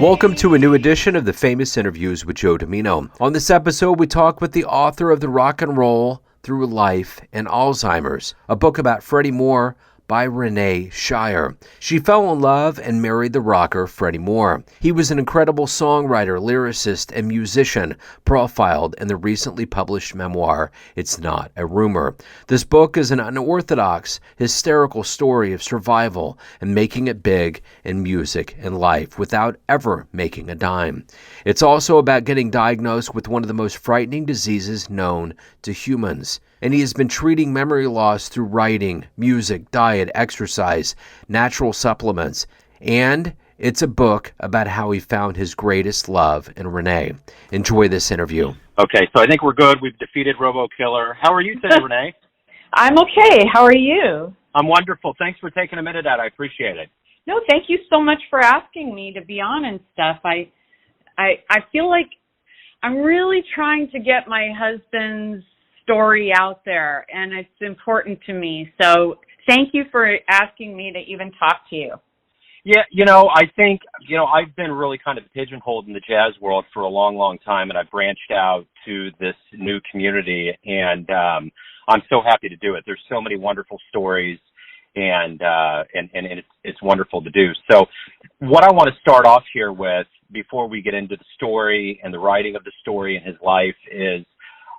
Welcome to a new edition of the Famous Interviews with Joe Dimino. On this episode, we talk with the author of the Rock and Roll Through Life and Alzheimer's, a book about Freddy Moore by Renee Schyjer. She fell in love and married the rocker Freddy Moore. He was an incredible songwriter, lyricist, and musician, profiled in the recently published memoir, It's Not a Rumour. This book is an unorthodox, hysterical story of survival and making it big in music and life without ever making a dime. It's also about getting diagnosed with one of the most frightening diseases known to humans. And he has been treating memory loss through writing, music, diet, exercise, natural supplements. And it's a book about how he found his greatest love in Renee. Enjoy this interview. Okay, so I think we're good. We've defeated Robo-Killer. How are you today, Renee? I'm okay. How are you? I'm wonderful. Thanks for taking a minute out. I appreciate it. No, thank you so much for asking me to be on and stuff. I feel like I'm really trying to get my husband's story out there, and it's important to me. So thank you for asking me to even talk to you. Yeah, I think, I've been really kind of pigeonholed in the jazz world for a long, long time, and I've branched out to this new community, and I'm so happy to do it. There's so many wonderful stories, and it's wonderful to do. So what I want to start off here with, before we get into the story and the writing of the story and his life, is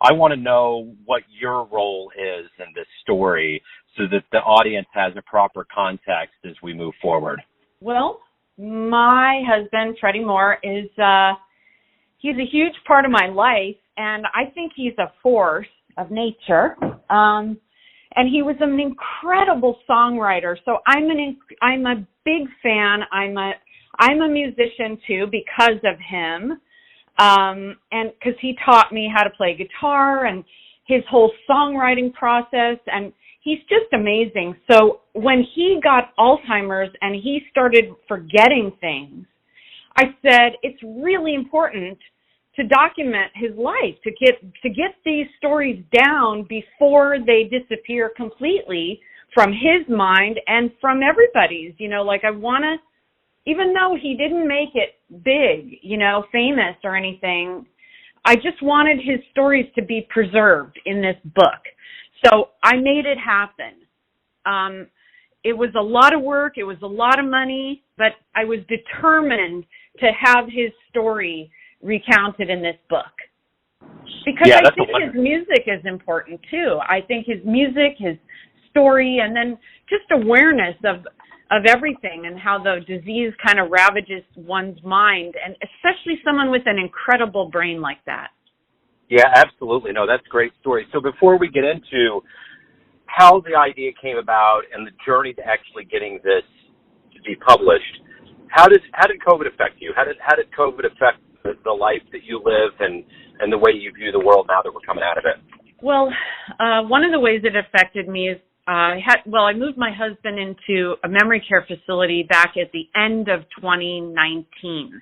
I want to know what your role is in this story so that the audience has a proper context as we move forward. Well, my husband, Freddy Moore, he's a huge part of my life, and I think he's a force of nature. And he was an incredible songwriter. So I'm a big fan. I'm a musician too because of him. And because he taught me how to play guitar and his whole songwriting process, and he's just amazing. So when he got Alzheimer's and he started forgetting things, I said it's really important to document his life, to get these stories down before they disappear completely from his mind and from everybody's. I want to, even though he didn't make it big, famous or anything, I just wanted his stories to be preserved in this book. So I made it happen. It was a lot of work. It was a lot of money, but I was determined to have his story recounted in this book. Because I think his music is important too. I think his music, his story, and then just awareness of everything and how the disease kind of ravages one's mind, and especially someone with an incredible brain like that. Yeah, absolutely. No, that's a great story. So before we get into how the idea came about and the journey to actually getting this to be published, how did COVID affect you? How did COVID affect the life that you live and the way you view the world now that we're coming out of it? Well, one of the ways it affected me is I moved my husband into a memory care facility back at the end of 2019.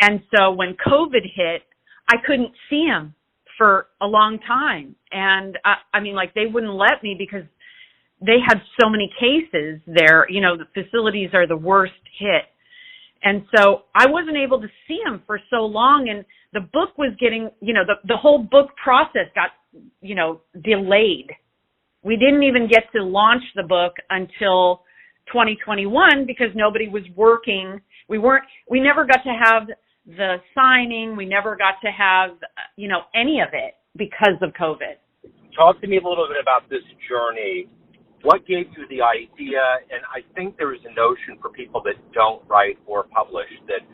And so when COVID hit, I couldn't see him for a long time. And they wouldn't let me because they had so many cases there. The facilities are the worst hit. And so I wasn't able to see him for so long. And the book was getting, the whole book process got, delayed. We didn't even get to launch the book until 2021 because nobody was working. We never got to have the signing. We never got to have, any of it because of COVID. Talk to me a little bit about this journey. What gave you the idea? And I think there is a notion for people that don't write or publish that,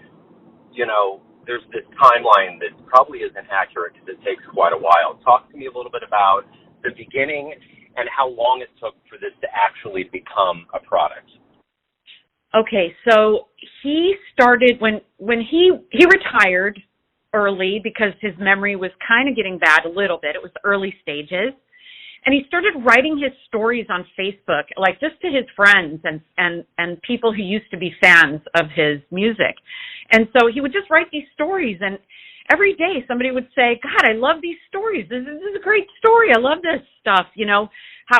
there's this timeline that probably isn't accurate because it takes quite a while. Talk to me a little bit about the beginning and how long it took for this to actually become a product. Okay, so he started when he retired early because his memory was kind of getting bad a little bit. It was early stages. And he started writing his stories on Facebook, like just to his friends and people who used to be fans of his music. And so he would just write these stories, and every day somebody would say, God, I love these stories. This is a great story. I love this stuff.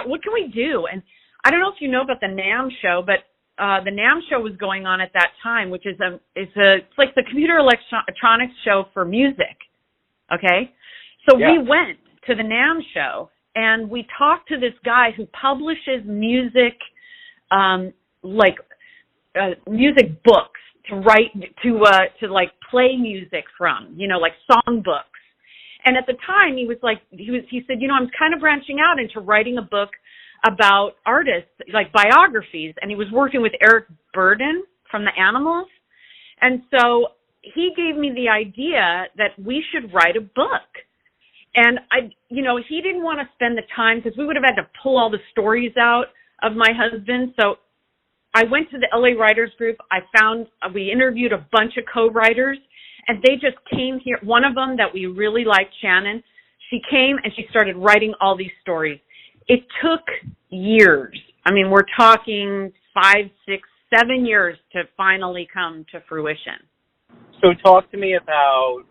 What can we do? And I don't know if you know about the NAMM show, but the NAMM show was going on at that time, which is it's like the computer electronics show for music. Okay, so we went to the NAMM show and we talked to this guy who publishes music, music books to write to like play music from, like song books. And at the time, he said, I'm kind of branching out into writing a book about artists, like biographies. And he was working with Eric Burden from the Animals. And so he gave me the idea that we should write a book. And he didn't want to spend the time because we would have had to pull all the stories out of my husband. So I went to the LA Writers Group. We interviewed a bunch of co-writers. And they just came here. One of them that we really liked, Shannon, she came and she started writing all these stories. It took years. I mean, we're talking 5, 6, 7 years to finally come to fruition. So talk to me about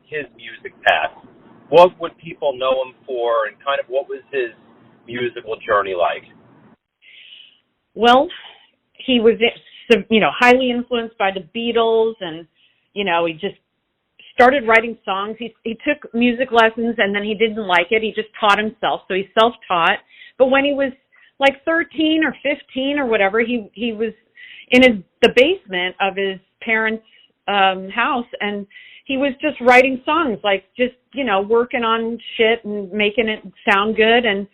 his music path. What would people know him for, and kind of what was his musical journey like? Well, he was, highly influenced by the Beatles, and, he just started writing songs. He took music lessons, and then he didn't like it. He just taught himself, so he's self-taught. But when he was like 13 or 15 or whatever, he was in the basement of his parents' house, and he was just writing songs, like just, working on shit and making it sound good. And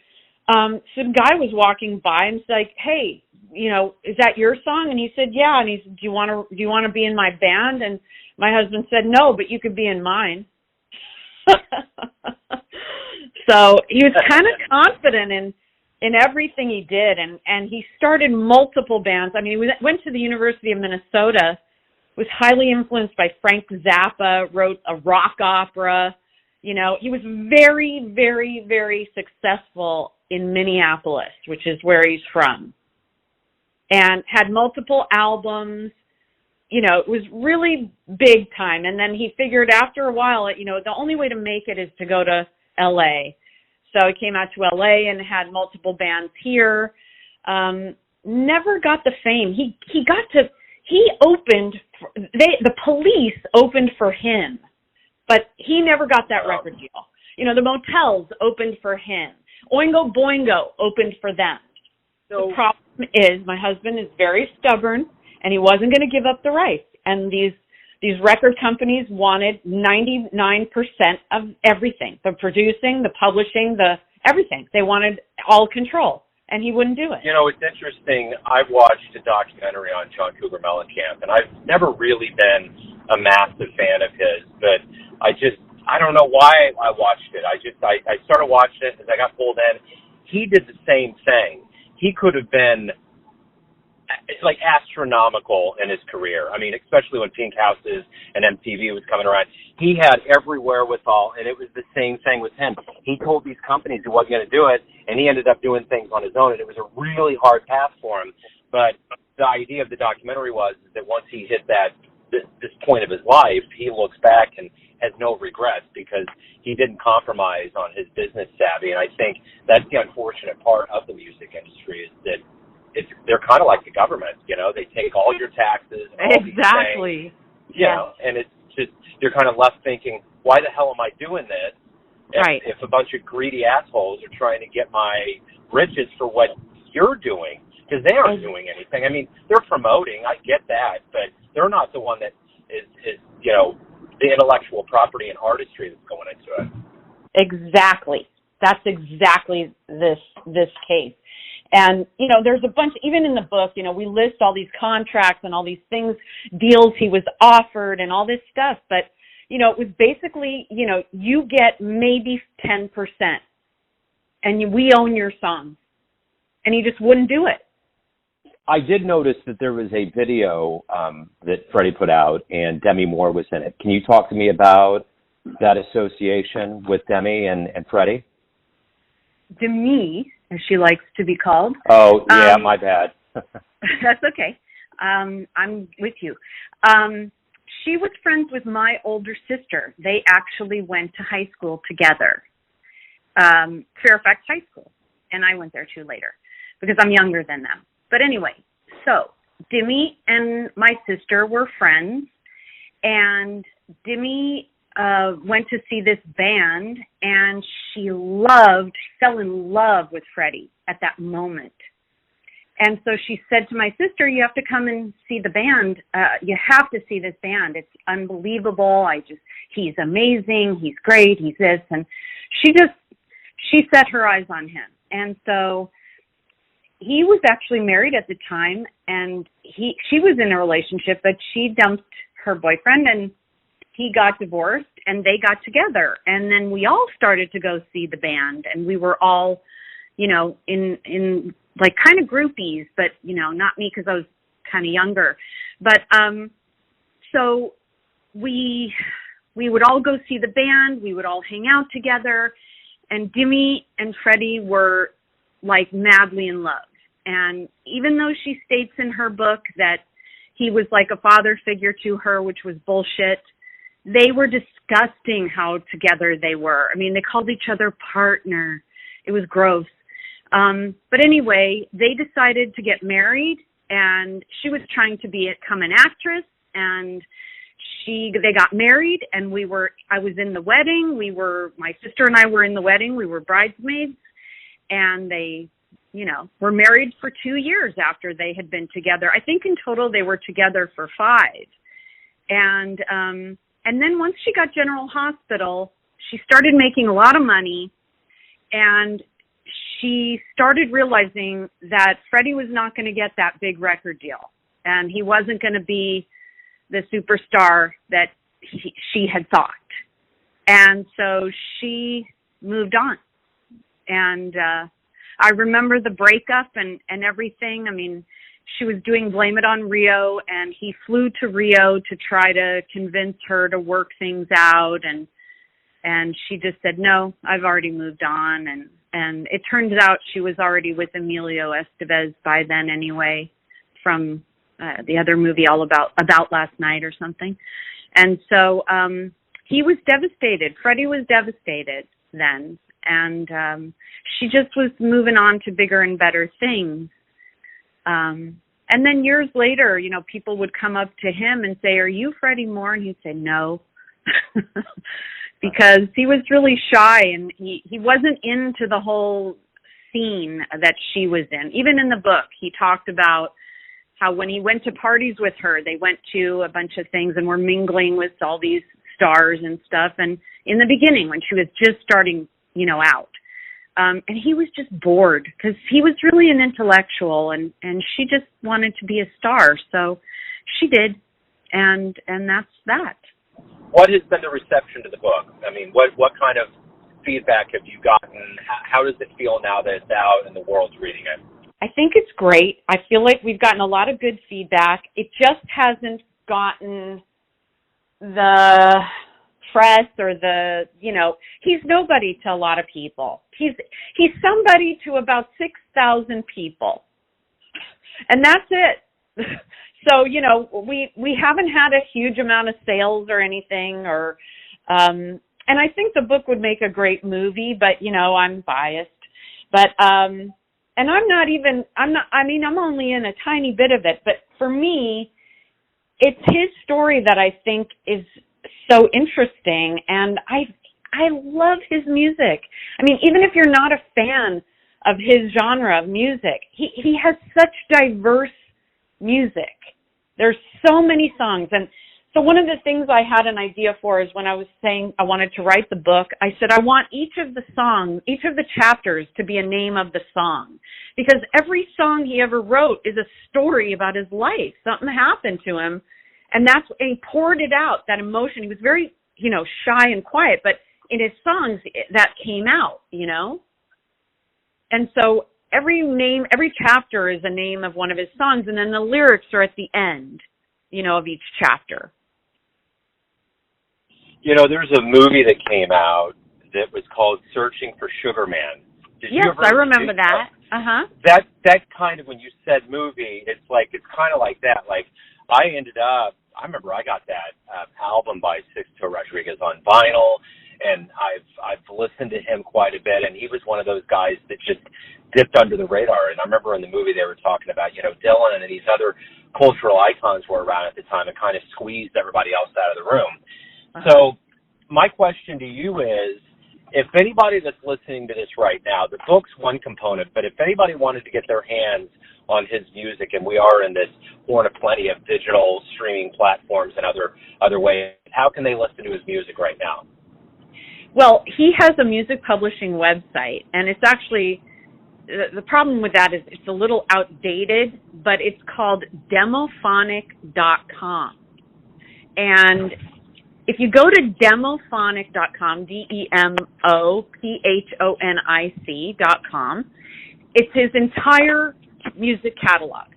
some guy was walking by and was like, hey, is that your song? And he said, yeah. And he said, do you want to be in my band? And my husband said, no, but you could be in mine. So he was kind of confident in everything he did. And he started multiple bands. I mean, he went to the University of Minnesota, was highly influenced by Frank Zappa, wrote a rock opera. He was very, very, very successful in Minneapolis, which is where he's from, and had multiple albums. It was really big time. And then he figured after a while, the only way to make it is to go to LA. So he came out to LA and had multiple bands here. Never got the fame. The Police opened for him, but he never got that record deal. The Motels opened for him. Oingo Boingo opened for them. So, the problem is my husband is very stubborn, and he wasn't going to give up the rights. And these record companies wanted 99% of everything, the producing, the publishing, the everything. They wanted all control, and he wouldn't do it. It's interesting. I've watched a documentary on John Cougar Mellencamp, and I've never really been a massive fan of his, but I don't know why I watched it. I started watching it as I got pulled in. He did the same thing. He could have been like astronomical in his career. I mean, especially when Pink Houses and MTV was coming around. He had every wherewithal, and it was the same thing with him. He told these companies he wasn't going to do it, and he ended up doing things on his own, and it was a really hard path for him. But the idea of the documentary was that once he hit this point of his life, he looks back and has no regrets because he didn't compromise on his business savvy. And I think that's the unfortunate part of the music industry, is that they're kind of like the government. They take all your taxes and all exactly these things, and it's just, you're kind of left thinking, why the hell am I doing this if a bunch of greedy assholes are trying to get my riches for what you're doing? Because they aren't doing anything. I mean, they're promoting, I get that, but they're not the one that is the intellectual property and artistry that's going into it. Exactly. That's exactly this case. And, there's a bunch, even in the book, we list all these contracts and all these things, deals he was offered and all this stuff. But, it was basically, you get maybe 10% and we own your songs. And he just wouldn't do it. I did notice that there was a video that Freddie put out, and Demi Moore was in it. Can you talk to me about that association with Demi and Freddie? Demi, as she likes to be called. Oh, yeah, my bad. That's okay. I'm with you. She was friends with my older sister. They actually went to high school together, Fairfax High School, and I went there too later because I'm younger than them. But anyway, so Dimmy and my sister were friends, and Dimmy went to see this band, and she fell in love with Freddie at that moment. And so she said to my sister, you have to come and see the band. You have to see this band. It's unbelievable. He's amazing. He's great. He's this. And she set her eyes on him. And so he was actually married at the time, and she was in a relationship, but she dumped her boyfriend, and he got divorced, and they got together. And then we all started to go see the band, and we were all, in like kind of groupies, but, not me because I was kind of younger. But so we would all go see the band. We would all hang out together. And Dimmy and Freddie were like madly in love. And even though she states in her book that he was like a father figure to her, which was bullshit, they were disgusting how together they were. I mean, they called each other partner. It was gross. But anyway, they decided to get married, and she was trying to become an actress, and they got married, and I was in the wedding. My sister and I were in the wedding. We were bridesmaids, and they, were married for 2 years after they had been together. I think in total they were together for 5. And then once she got General Hospital, she started making a lot of money, and she started realizing that Freddie was not going to get that big record deal, and he wasn't going to be the superstar that she had thought. And so she moved on. And I remember the breakup and everything. I mean, she was doing Blame It on Rio, and he flew to Rio to try to convince her to work things out. And she just said, no, I've already moved on. And it turns out she was already with Emilio Estevez by then anyway, from the other movie All About Last Night or something. And so he was devastated. Freddie was devastated then. And she just was moving on to bigger and better things. And then years later, people would come up to him and say, are you Freddy Moore? And he'd say, no. Because he was really shy, and he wasn't into the whole scene that she was in. Even in the book, he talked about how when he went to parties with her, they went to a bunch of things and were mingling with all these stars and stuff. And in the beginning, when she was just starting, out, and he was just bored because he was really an intellectual, and she just wanted to be a star. So she did, and that's that. What has been the reception to the book? I mean, what kind of feedback have you gotten? How does it feel now that it's out and the world's reading it? I think it's great. I feel like we've gotten a lot of good feedback. It just hasn't gotten the press or he's nobody to a lot of people. He's somebody to about 6,000 people. And that's it. So, we haven't had a huge amount of sales or anything, and I think the book would make a great movie, but, I'm biased. But, and I'm only in a tiny bit of it, but for me, it's his story that I think is so interesting, and I love his music. I mean, even if you're not a fan of his genre of music, he has such diverse music. There's so many songs. And so one of the things I had an idea for is when I was saying I wanted to write the book, I said I want each of the songs, each of the chapters to be a name of the song. Because every song he ever wrote is a story about his life. Something happened to him. And he poured it out, that emotion. He was very, shy and quiet, but in his songs that came out, And so every chapter is a name of one of his songs, and then the lyrics are at the end, of each chapter. There's a movie that came out that was called Searching for Sugar Man. Yes, I remember that. Uh-huh. That kind of, when you said movie, it's kind of like that. Like, I remember I got that album by Sixto Rodriguez on vinyl, and I've listened to him quite a bit, and he was one of those guys that just dipped under the radar. And I remember in the movie they were talking about, Dylan and these other cultural icons were around at the time and kind of squeezed everybody else out of the room. So my question to you is, if anybody that's listening to this right now, the book's one component, but if anybody wanted to get their hands on his music, and we are in this horn of plenty of digital streaming platforms and other ways, how can they listen to his music right now? Well, he has a music publishing website, and it's actually, the problem with that is it's a little outdated, but it's called demophonic.com. And if you go to demophonic.com, demophonic.com, it's his entire music catalog.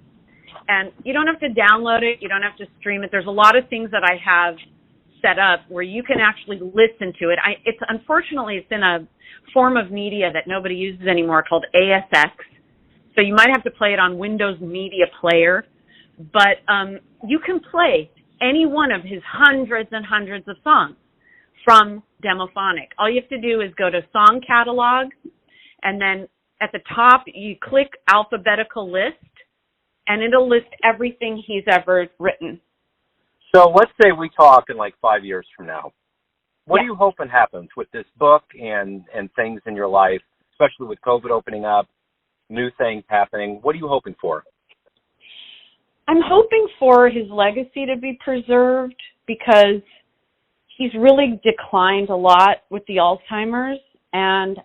And you don't have to download it. You don't have to stream it. There's a lot of things that I have set up where you can actually listen to it. Unfortunately, it's in a form of media that nobody uses anymore called ASX. So you might have to play it on Windows Media Player. But you can play any one of his hundreds and hundreds of songs from Demophonic. All you have to do is go to Song Catalog, and then at the top you click Alphabetical List, and it'll list everything he's ever written. So let's say we talk in like 5 years from now. What are you hoping happens with this book and things in your life, especially with COVID opening up, new things happening? What are you hoping for? I'm hoping for his legacy to be preserved because he's really declined a lot with the Alzheimer's, and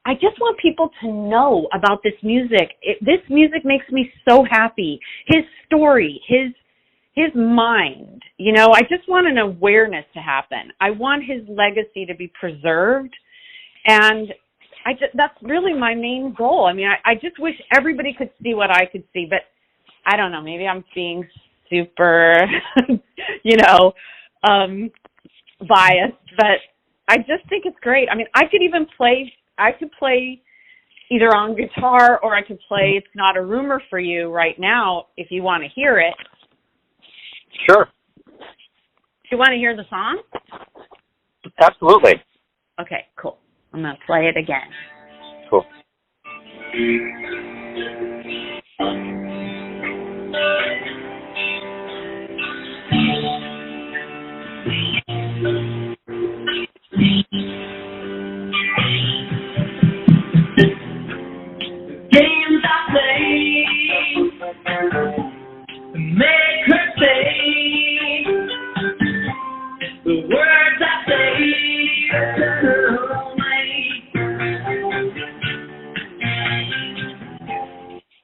I just want people to know about this music. This music makes me so happy. His story, his mind, I just want an awareness to happen. I want his legacy to be preserved, and that's really my main goal. I mean, I just wish everybody could see what I could see, but I don't know, maybe I'm being super, biased, but I just think it's great. I mean, I could play either on guitar or I could play It's Not a Rumor for You right now if you want to hear it. Sure. Do you want to hear the song? Absolutely. Okay, cool. I'm going to play it again. Cool. Games I play make her say the words I say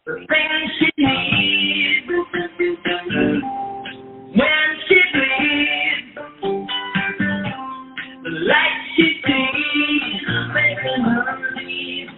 the things she needs when she bleeds, the light she sees making her leave.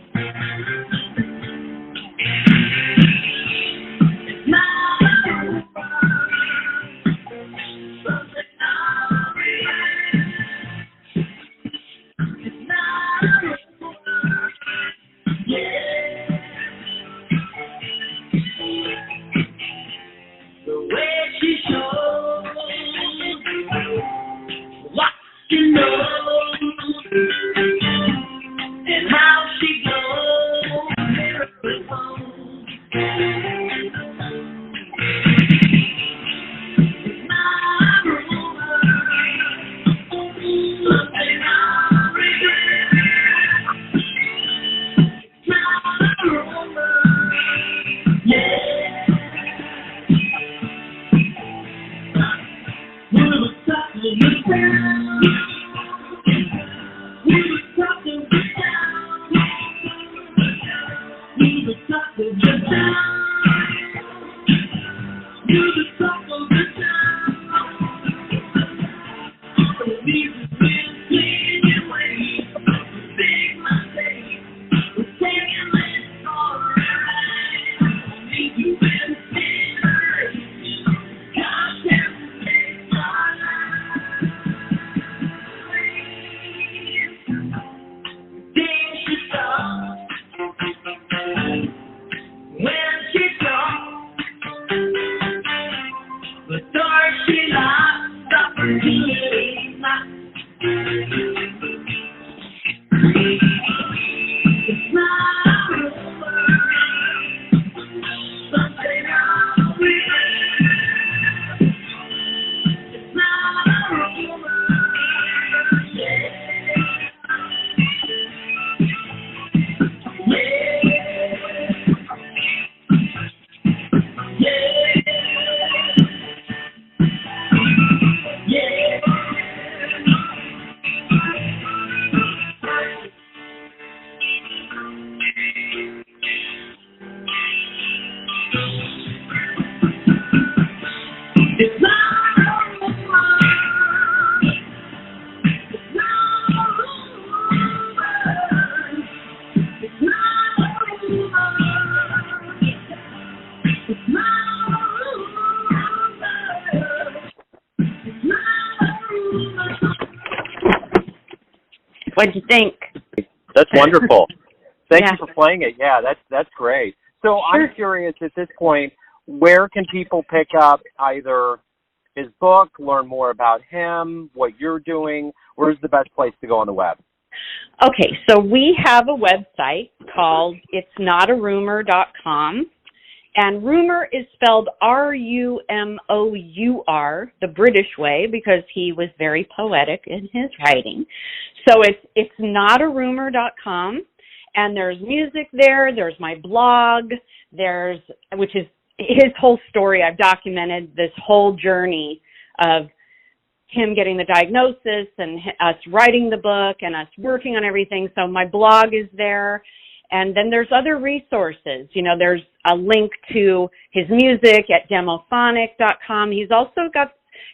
When What'd you think? That's wonderful. Thank Yeah. you for playing it. Yeah, that's great. So Sure. I'm curious at this point, where can people pick up either his book, learn more about him, what you're doing? Where's the best place to go on the web? Okay, so we have a website called itsnotarumour.com, and Rumour is spelled Rumour, the British way, because he was very poetic in his writing. So it's notarumour.com, and there's music there, there's my blog, which is his whole story. I've documented this whole journey of him getting the diagnosis and us writing the book and us working on everything. So my blog is there. And then there's other resources. You know, there's a link to his music at demophonic.com. He's also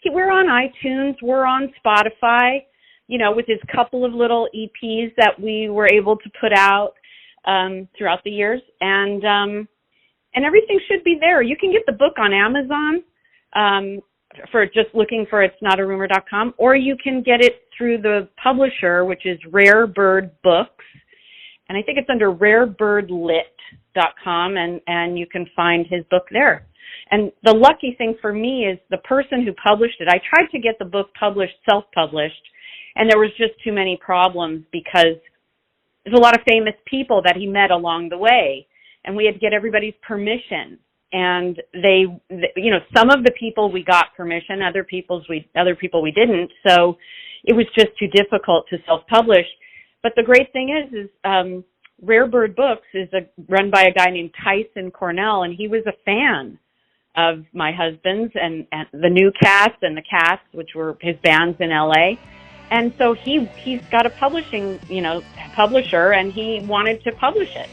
we're on iTunes, we're on Spotify, you know, with his couple of little EPs that we were able to put out throughout the years. And everything should be there. You can get the book on Amazon for just looking for itsnotarumour.com, or you can get it through the publisher, which is Rare Bird Books. And I think it's under rarebirdlit.com, and you can find his book there. And the lucky thing for me is the person who published it, I tried to get the book published, self-published, and there was just too many problems because there's a lot of famous people that he met along the way, and we had to get everybody's permission. And they, you know, some of the people we got permission, other people we didn't. So it was just too difficult to self-publish. But the great thing is Rare Bird Books is run by a guy named Tyson Cornell, and he was a fan of my husband's and the new cast and the cast, which were his bands in LA. And so he's got a publisher, and he wanted to publish it.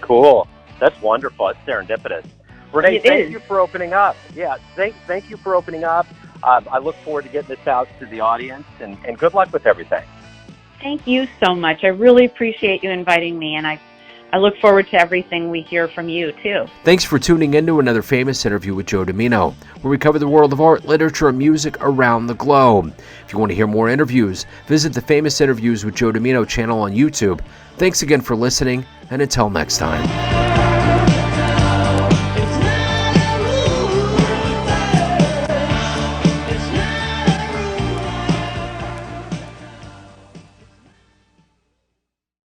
Cool. That's wonderful. It's serendipitous. Renee, thank you for opening up. Yeah, thank you for opening up. I look forward to getting this out to the audience, and good luck with everything. Thank you so much. I really appreciate you inviting me, and I look forward to everything we hear from you, too. Thanks for tuning in to another famous interview with Joe Dimino, where we cover the world of art, literature, and music around the globe. If you want to hear more interviews, visit the Famous Interviews with Joe Dimino channel on YouTube. Thanks again for listening, and until next time.